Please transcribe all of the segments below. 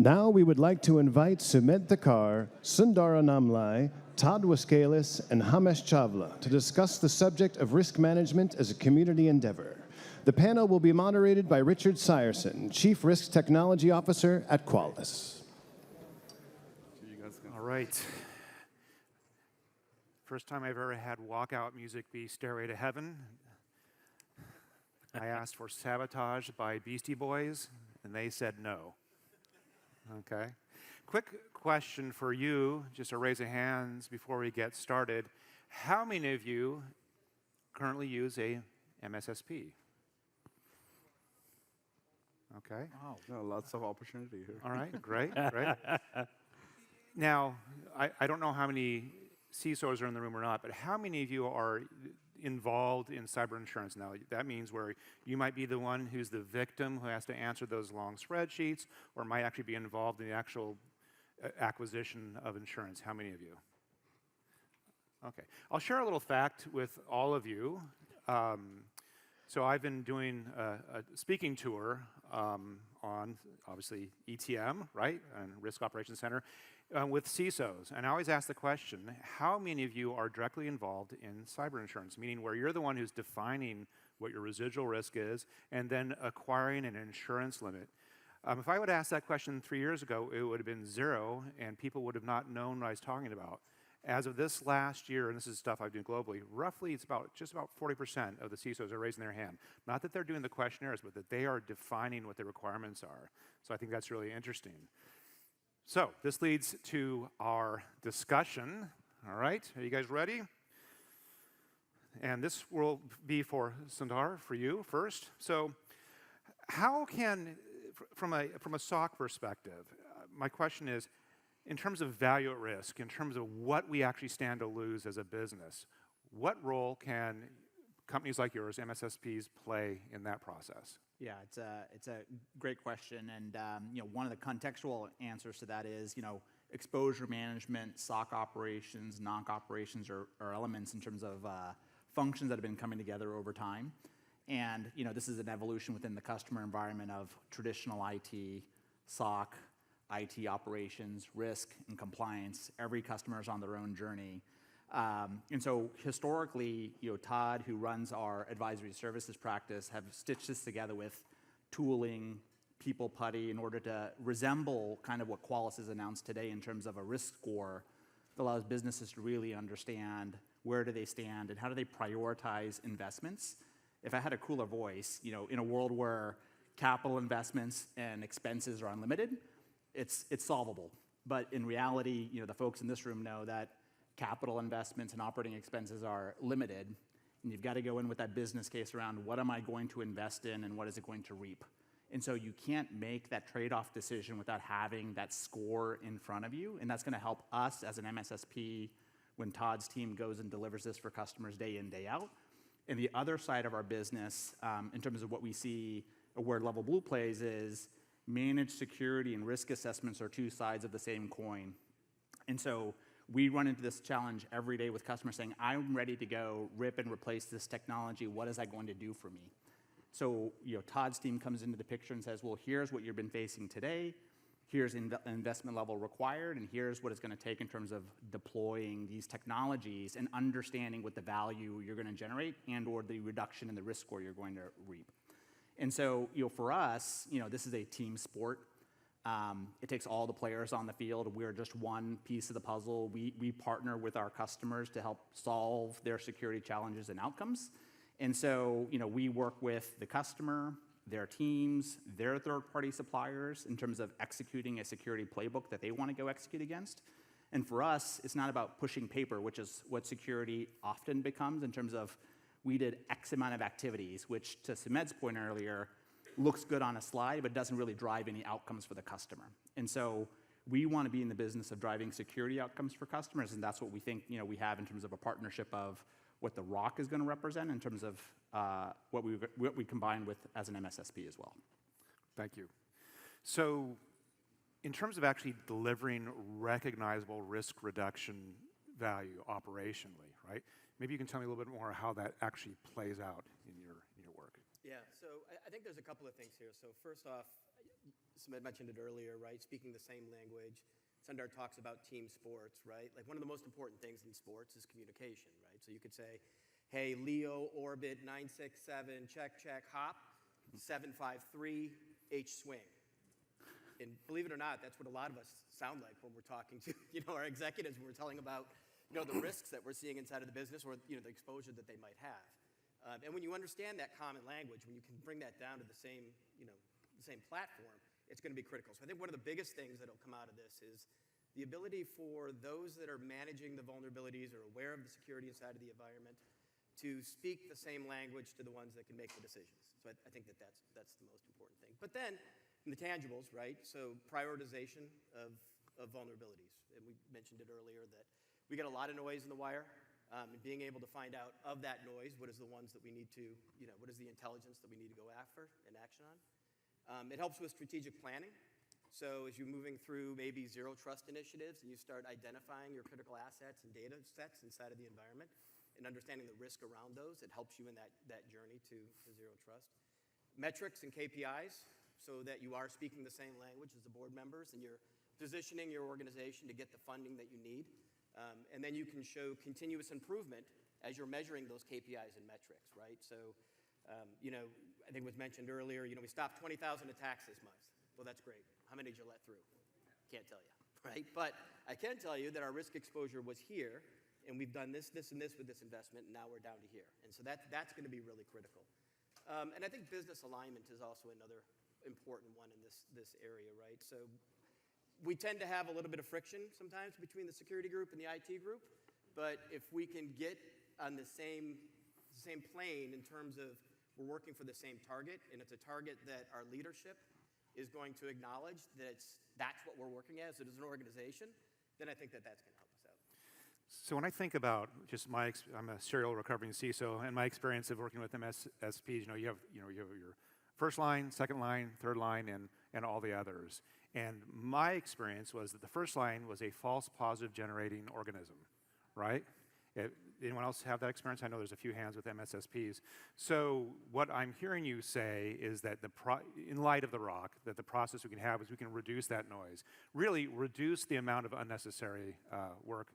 Now we would like to invite Sumedh Thakar, Sundhar Annamalai, Todd Waskelis, and Hamesh Chawla to discuss the subject of risk management as a community endeavor. The panel will be moderated by Richard Seiersen, Chief Risk Technology Officer at Qualys. All right. First time I've ever had walkout music be Stairway to Heaven. I asked for Sabotage by Beastie Boys, and they said no. Okay. Quick question for you, just a raise of hands before we get started. How many of you currently use a MSSP? Okay. Wow, no, lots of opportunity here. All right, great, great. Now, I don't know how many CISOs are in the room or not, but how many of you are involved in cyber insurance now? That means where you might be the one who's the victim who has to answer those long spreadsheets, or might actually be involved in the actual acquisition of insurance. How many of you? Okay. I'll share a little fact with all of you. So I've been doing a speaking tour on, obviously, ETM, right, and Risk Operations Center, with CISOs. And I always ask the question, how many of you are directly involved in cyber insurance, meaning where you're the one who's defining what your residual risk is and then acquiring an insurance limit? If I would ask that question 3 years ago, it would have been 0, and people would have not known what I was talking about. As of this last year, and this is stuff I've done globally, roughly it's just about 40% of the CISOs are raising their hand. Not that they're doing the questionnaires, but that they are defining what the requirements are. So I think that's really interesting. So this leads to our discussion. All right, are you guys ready? And this will be for Sundhar, for you first. So how can, from a SOC perspective, my question is, in terms of value at risk, in terms of what we actually stand to lose as a business, what role can companies like yours, MSSPs, play in that process? Yeah, it's a great question, and one of the contextual answers to that is exposure management, SOC operations, NOC operations are elements in terms of functions that have been coming together over time, and this is an evolution within the customer environment of traditional IT, SOC, IT operations, risk, and compliance. Every customer is on their own journey. And so historically, Todd, who runs our advisory services practice, have stitched this together with tooling, people putty, in order to resemble kind of what Qualys has announced today in terms of a risk score that allows businesses to really understand where do they stand and how do they prioritize investments. If I had a cooler voice, in a world where capital investments and expenses are unlimited, it's solvable. But in reality, the folks in this room know that capital investments and operating expenses are limited, and you've got to go in with that business case around what am I going to invest in and what is it going to reap. And so you can't make that trade-off decision without having that score in front of you, and that's going to help us as an MSSP when Todd's team goes and delivers this for customers day in, day out. And the other side of our business, in terms of what we see where LevelBlue plays, is managed security and risk assessments are two sides of the same coin. And so we run into this challenge every day with customers saying, I'm ready to go rip and replace this technology. What is that going to do for me? So Todd's team comes into the picture and says, well, here's what you've been facing today. Here's investment level required, and here's what it's going to take in terms of deploying these technologies and understanding what the value you're going to generate and or the reduction in the risk score you're going to reap. And so, for us, this is a team sport. It takes all the players on the field. We're just one piece of the puzzle. We partner with our customers to help solve their security challenges and outcomes. And so, we work with the customer, their teams, their third-party suppliers in terms of executing a security playbook that they want to go execute against. And for us, it's not about pushing paper, which is what security often becomes in terms of we did X amount of activities, which, to Sumedh's point earlier, looks good on a slide, but doesn't really drive any outcomes for the customer. And so we want to be in the business of driving security outcomes for customers, and that's what we think we have in terms of a partnership of what the ROC is going to represent in terms of what we combine with as an MSSP as well. Thank you. So in terms of actually delivering recognizable risk reduction value operationally, right? Maybe you can tell me a little bit more how that actually plays out in your work. Yeah, so I think there's a couple of things here. So first off, Sumedh mentioned it earlier, right? Speaking the same language. Sundar talks about team sports, right? Like one of the most important things in sports is communication, right? So you could say, hey, Leo, orbit, 967, check, hop, 753, H swing. And believe it or not, that's what a lot of us sound like when we're talking to, our executives when we're telling about, the risks that we're seeing inside of the business or, the exposure that they might have. And when you understand that common language, when you can bring that down to the same, the same platform, it's going to be critical. So I think one of the biggest things that will come out of this is the ability for those that are managing the vulnerabilities or aware of the security inside of the environment to speak the same language to the ones that can make the decisions. So I think that's the most important thing. But then, in the tangibles, right, so prioritization of vulnerabilities. And we mentioned it earlier that we get a lot of noise in the wire, and being able to find out of that noise, what is the ones that we need to, what is the intelligence that we need to go after and action on. It helps with strategic planning. So as you're moving through maybe zero trust initiatives and you start identifying your critical assets and data sets inside of the environment and understanding the risk around those, it helps you in that journey to zero trust. Metrics and KPIs, so that you are speaking the same language as the board members and you're positioning your organization to get the funding that you need. And then you can show continuous improvement as you're measuring those KPIs and metrics, right? So, I think it was mentioned earlier, we stopped 20,000 attacks this month. Well, that's great. How many did you let through? Can't tell you, right? But I can tell you that our risk exposure was here, and we've done this, and this with this investment, and now we're down to here. And so that's going to be really critical. And I think business alignment is also another important one in this area, right? So we tend to have a little bit of friction sometimes between the security group and the IT group, but if we can get on the same plane in terms of we're working for the same target, and it's a target that our leadership is going to acknowledge that's what we're working as an organization, then I think that's going to help us out. So when I think about just I'm a serial recovering CISO, and my experience of working with MSSPs, you have your first line, second line, third line, and all the others. And my experience was that the first line was a false positive generating organism, right? Anyone else have that experience? I know there's a few hands with MSSPs. So what I'm hearing you say is that in light of the ROC, that the process we can have is we can reduce that noise, really reduce the amount of unnecessary work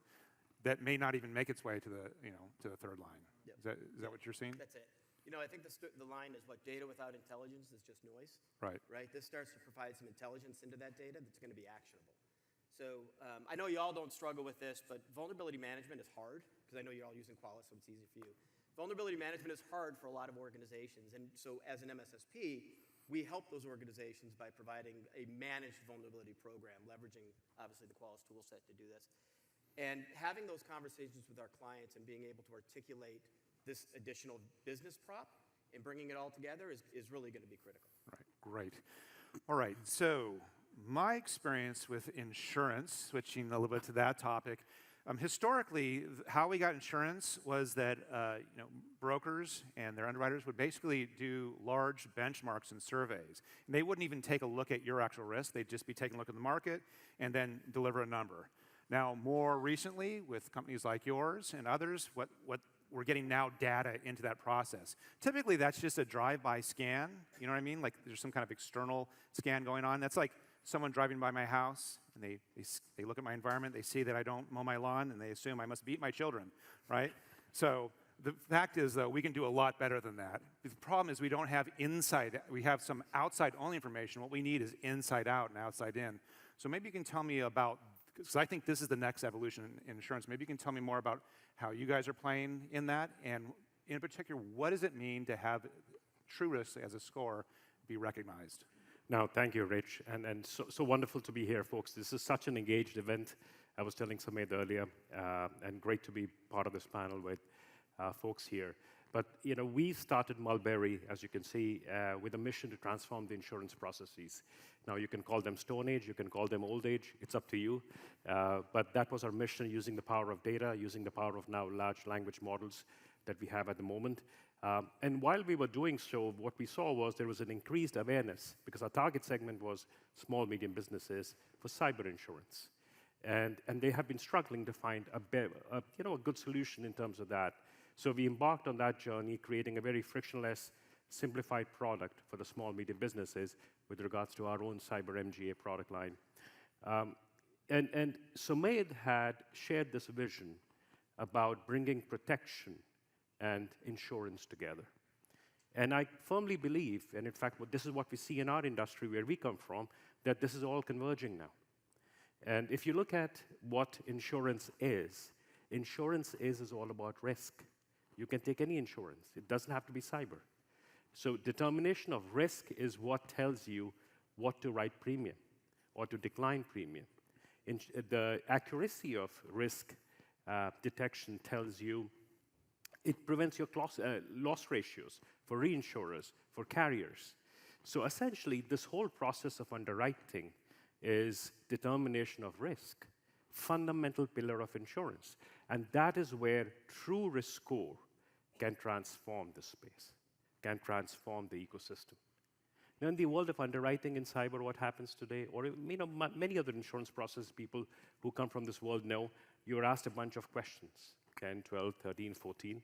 that may not even make its way to the third line. Yep. Is that what you're seeing? That's it. I think the line is what data without intelligence is just noise. Right. Right. This starts to provide some intelligence into that data that's going to be actionable. So I know you all don't struggle with this, but vulnerability management is hard, because I know you're all using Qualys, so it's easy for you. Vulnerability management is hard for a lot of organizations, and so as an MSSP, we help those organizations by providing a managed vulnerability program, leveraging, obviously, the Qualys tool set to do this. And having those conversations with our clients and being able to articulate this additional business prop and bringing it all together is really going to be critical. Right, great. All right, so my experience with insurance, switching a little bit to that topic, historically, how we got insurance was that brokers and their underwriters would basically do large benchmarks and surveys. And they wouldn't even take a look at your actual risk. They'd just be taking a look at the market and then deliver a number. Now, more recently, with companies like yours and others, what we're getting now data into that process. Typically, that's just a drive-by scan. You know what I mean? Like there's some kind of external scan going on. That's like someone driving by my house, and they look at my environment, they see that I don't mow my lawn, and they assume I must beat my children, right? So the fact is, though, we can do a lot better than that. The problem is we don't have inside. We have some outside-only information. What we need is inside out and outside in. So maybe you can tell me about, because I think this is the next evolution in insurance. Maybe you can tell me more about how you guys are playing in that, and in particular, what does it mean to have true risk as a score be recognized? No, thank you, Rich, and so wonderful to be here, folks. This is such an engaged event. I was telling Sumedh earlier, and great to be part of this panel with folks here. But we started Mulberri, as you can see, with a mission to transform the insurance processes. Now, you can call them Stone Age, you can call them Old Age, it's up to you. But that was our mission, using the power of data, using the power of now large language models that we have at the moment. And while we were doing so, what we saw was there was an increased awareness, because our target segment was small, medium businesses for cyber insurance. And they have been struggling to find a good solution in terms of that. So we embarked on that journey, creating a very frictionless, simplified product for the small, medium businesses with regards to our own cyber MGA product line. And Sumedh had shared this vision about bringing protection and insurance together. And I firmly believe, and in fact, this is what we see in our industry where we come from, that this is all converging now. And if you look at what insurance is all about risk. You can take any insurance. It doesn't have to be cyber. So determination of risk is what tells you what to write premium or to decline premium. The accuracy of risk detection tells you it prevents your loss ratios for reinsurers, for carriers. So essentially, this whole process of underwriting is determination of risk, fundamental pillar of insurance. And that is where true risk score can transform the space, can transform the ecosystem. Now, in the world of underwriting in cyber, what happens today, or many other insurance process people who come from this world know, you're asked a bunch of questions, 10, 12, 13, 14.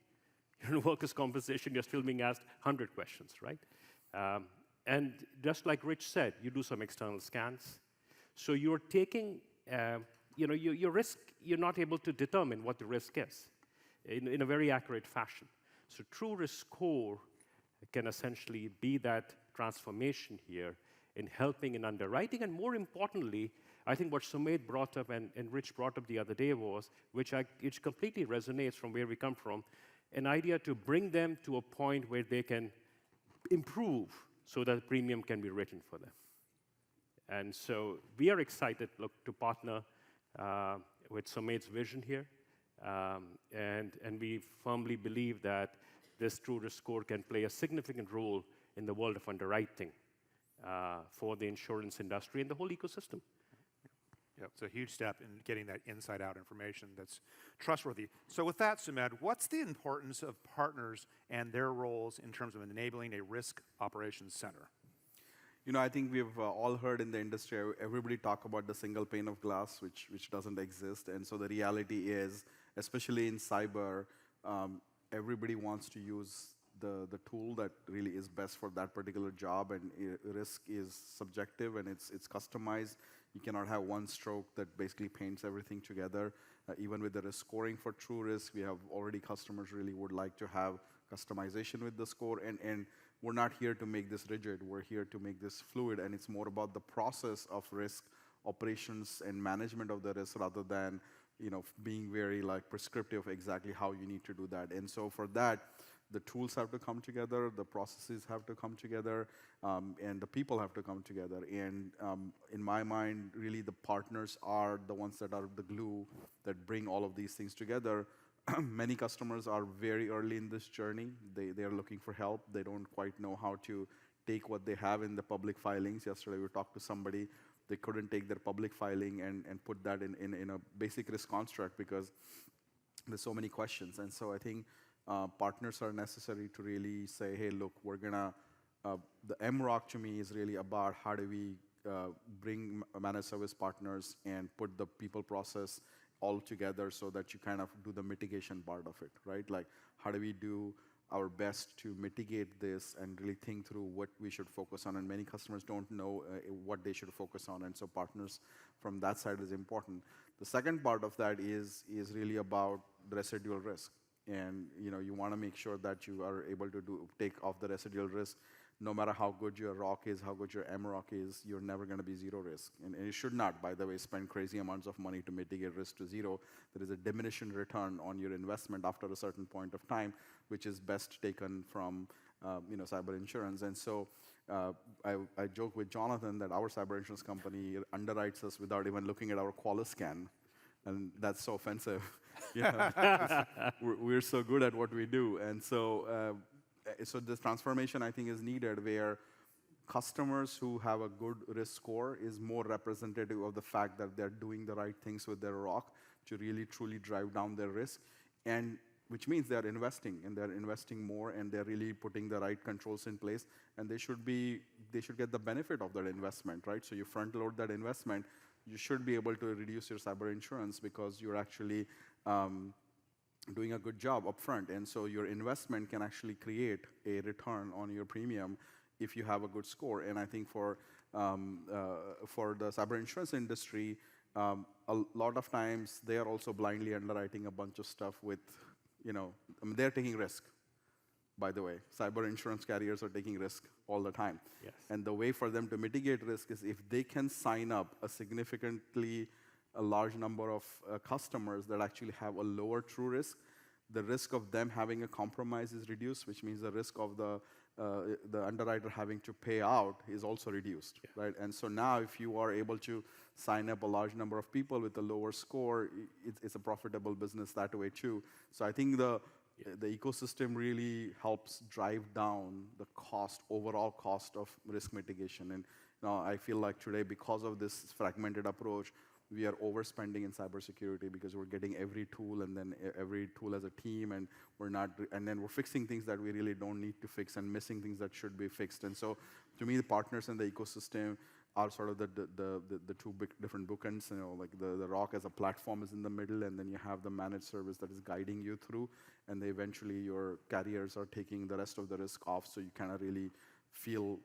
You're in workers' compensation, you're still being asked 100 questions, right? And just like Rich said, you do some external scans. So you're taking, your risk, you're not able to determine what the risk is in a very accurate fashion. So true risk score can essentially be that transformation here in helping in underwriting. And more importantly, I think what Sumedh brought up and Rich brought up the other day was, which completely resonates from where we come from, an idea to bring them to a point where they can improve so that the premium can be written for them. And so we are excited, to partner with Sumedh's vision here. And we firmly believe that this true risk score can play a significant role in the world of underwriting for the insurance industry and the whole ecosystem. Yeah, it's a huge step in getting that inside-out information that's trustworthy. So with that, Sumedh, what's the importance of partners and their roles in terms of enabling a risk operations center? I think we've all heard in the industry, everybody talk about the single pane of glass, which doesn't exist. And so the reality is, especially in cyber, everybody wants to use the tool that really is best for that particular job, and risk is subjective and it's customized. You cannot have one stroke that basically paints everything together. Even with the risk scoring for true risk, we have already customers really would like to have customization with the score, and we're not here to make this rigid. We're here to make this fluid, and it's more about the process of risk operations and management of the risk rather than being very prescriptive exactly how you need to do that. And so for that, the tools have to come together, the processes have to come together, and the people have to come together. And in my mind, really the partners are the ones that are the glue that bring all of these things together. Many customers are very early in this journey. They are looking for help. They don't quite know how to take what they have in the public filings. Yesterday we talked to somebody. They couldn't take their public filing and put that in a basic risk construct because there's so many questions. And so I think partners are necessary to really say, hey, look, we're gonna, the MROC to me is really about how do we bring managed service partners and put the people process all together so that you kind of do the mitigation part of it, right? Like, how do we do our best to mitigate this and really think through what we should focus on? And many customers don't know what they should focus on, and so partners from that side is important. The second part of that is really about the residual risk. And you want to make sure that you are able to take off the residual risk. No matter how good your ROC is, how good your MROC is, you're never going to be zero risk. And you should not, by the way, spend crazy amounts of money to mitigate risk to zero. There is a diminishing return on your investment after a certain point of time, which is best taken from cyber insurance. And so I joke with Jonathan that our cyber insurance company underwrites us without even looking at our Qualys scan. And that's so offensive. We're so good at what we do. And so this transformation, I think, is needed where customers who have a good risk score is more representative of the fact that they're doing the right things with their ROC to really, truly drive down their risk, and which means they're investing, and they're investing more, and they're really putting the right controls in place, and they should get the benefit of that investment, right? So you front load that investment, you should be able to reduce your cyber insurance because you're actually doing a good job up front. And so your investment can actually create a return on your premium if you have a good score. And I think for for the cyber insurance industry, a lot of times they are also blindly underwriting a bunch of stuff with, they're taking risk. By the way, cyber insurance carriers are taking risk all the time. Yes. And the way for them to mitigate risk is if they can sign up a large number of customers that actually have a lower true risk, the risk of them having a compromise is reduced, which means the risk of the underwriter having to pay out is also reduced, right? And so now if you are able to sign up a large number of people with a lower score, it's a profitable business that way too. So I think the ecosystem really helps drive down the overall cost of risk mitigation. And I feel like today, because of this fragmented approach, we are overspending in cybersecurity because we're getting every tool and then every tool as a team, and then we're fixing things that we really don't need to fix and missing things that should be fixed. And so, to me, the partners in the ecosystem are sort of the two different bookends. Like the ROC as a platform is in the middle, and then you have the managed service that is guiding you through, and eventually your carriers are taking the rest of the risk off, so you kind of really feel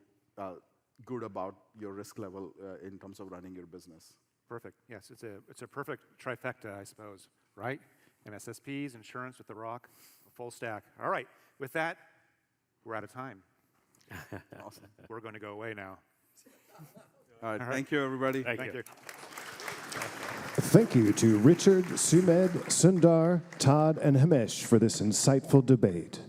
good about your risk level in terms of running your business. Perfect. Yes, it's a perfect trifecta, I suppose, right? MSSPs, insurance with the ROC, a full stack. All right. With that, we're out of time. Awesome. We're going to go away now. All right. Thank you, everybody. Thank you. Thank you to Richard, Sumedh, Sundar, Todd, and Hamesh for this insightful debate.